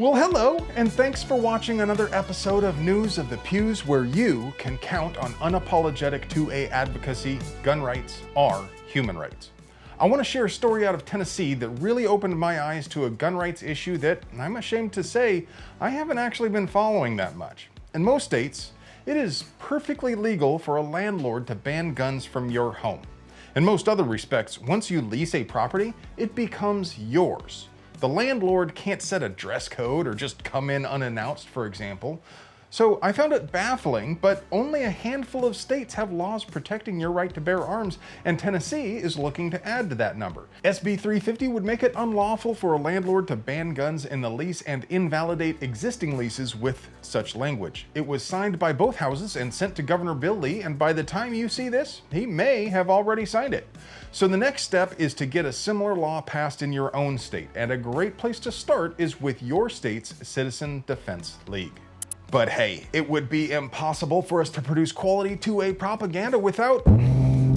Well, hello, and thanks for watching another episode of News of the Pews, where you can count on unapologetic 2A advocacy. Gun rights are human rights. I want to share a story out of Tennessee that really opened my eyes to a gun rights issue that, I'm ashamed to say, I haven't actually been following that much. In most states, it is perfectly legal for a landlord to ban guns from your home. In most other respects, once you lease a property, it becomes yours. The landlord can't set a dress code or just come in unannounced, for example. So I found it baffling, but only a handful of states have laws protecting your right to bear arms, and Tennessee is looking to add to that number. SB 350 would make it unlawful for a landlord to ban guns in the lease and invalidate existing leases with such language. It was signed by both houses and sent to Governor Bill Lee, and by the time you see this, he may have already signed it. So the next step is to get a similar law passed in your own state, and a great place to start is with your state's Citizen Defense League. But hey, it would be impossible for us to produce quality 2A propaganda without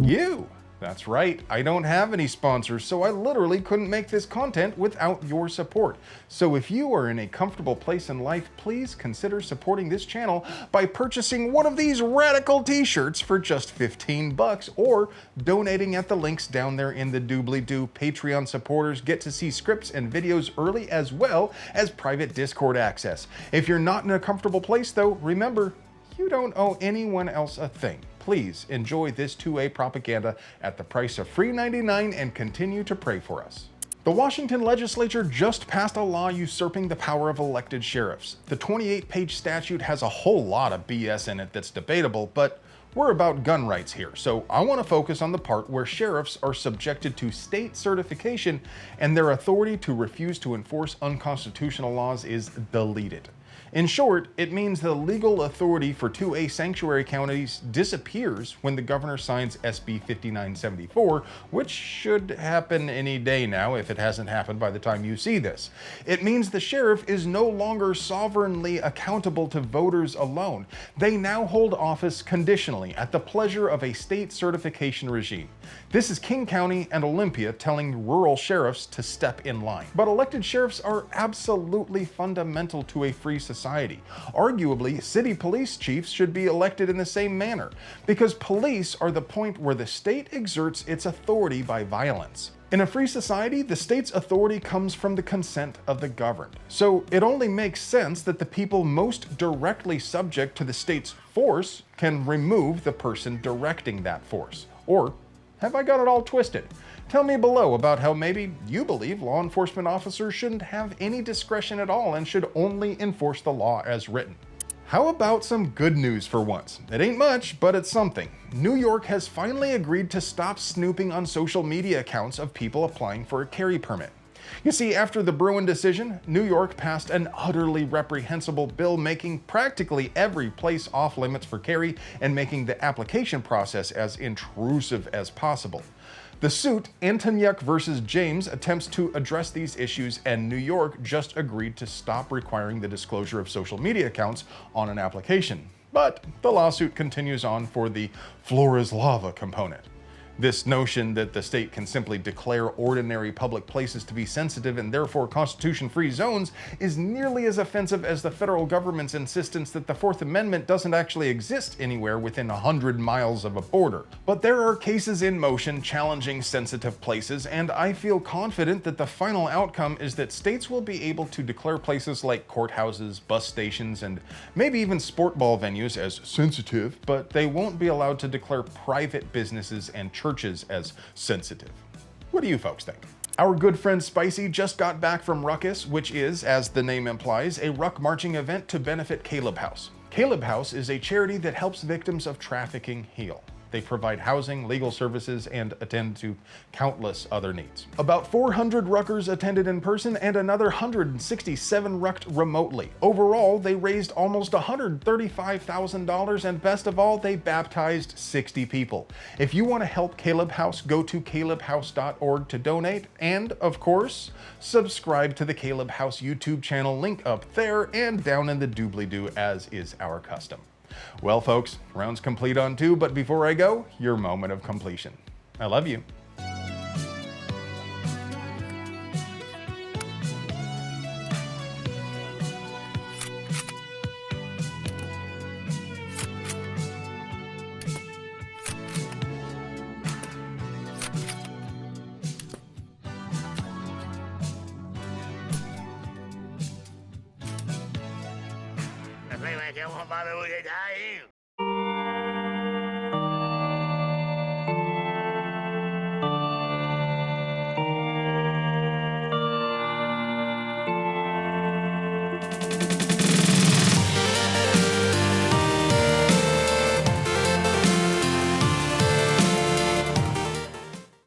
you. That's right, I don't have any sponsors, so I literally couldn't make this content without your support. So if you are in a comfortable place in life, please consider supporting this channel by purchasing one of these radical t-shirts for just $15, or donating at the links down there in the doobly-doo. Patreon supporters get to see scripts and videos early, as well as private Discord access. If you're not in a comfortable place though, remember, you don't owe anyone else a thing. Please enjoy this 2A propaganda at the price of free $99 and continue to pray for us. The Washington legislature just passed a law usurping the power of elected sheriffs. The 28-page statute has a whole lot of BS in it that's debatable, but we're about gun rights here, so I want to focus on the part where sheriffs are subjected to state certification and their authority to refuse to enforce unconstitutional laws is deleted. In short, it means the legal authority for 2A sanctuary counties disappears when the governor signs SB 5974, which should happen any day now if it hasn't happened by the time you see this. It means the sheriff is no longer sovereignly accountable to voters alone. They now hold office conditionally at the pleasure of a state certification regime. This is King County and Olympia telling rural sheriffs to step in line. But elected sheriffs are absolutely fundamental to a free society. Arguably, city police chiefs should be elected in the same manner, because police are the point where the state exerts its authority by violence. In a free society, the state's authority comes from the consent of the governed. So it only makes sense that the people most directly subject to the state's force can remove the person directing that force. Or have I got it all twisted? Tell me below about how maybe you believe law enforcement officers shouldn't have any discretion at all and should only enforce the law as written. How about some good news for once? It ain't much, but it's something. New York has finally agreed to stop snooping on social media accounts of people applying for a carry permit. You see, after the Bruen decision, New York passed an utterly reprehensible bill making practically every place off limits for carry and making the application process as intrusive as possible. The suit, Antonyuk versus James, attempts to address these issues, and New York just agreed to stop requiring the disclosure of social media accounts on an application. But the lawsuit continues on for the floor is lava component. This notion that the state can simply declare ordinary public places to be sensitive and therefore constitution-free zones is nearly as offensive as the federal government's insistence that the Fourth Amendment doesn't actually exist anywhere within 100 miles of a border. But there are cases in motion challenging sensitive places, and I feel confident that the final outcome is that states will be able to declare places like courthouses, bus stations, and maybe even sport ball venues as sensitive, but they won't be allowed to declare private businesses and churches as sensitive. What do you folks think? Our good friend Spicy just got back from Ruckus, which is, as the name implies, a ruck marching event to benefit Kaleb House. Kaleb House is a charity that helps victims of trafficking heal. They provide housing, legal services, and attend to countless other needs. About 400 ruckers attended in person and another 167 rucked remotely. Overall, they raised almost $135,000, and best of all, they baptized 60 people. If you want to help Kaleb House, go to kalebhouse.org to donate, and of course, subscribe to the Kaleb House YouTube channel, link up there and down in the doobly-doo, as is our custom. Well, folks, round's complete on 2, but before I go, your moment of completion. I love you. Siamo famosi dai.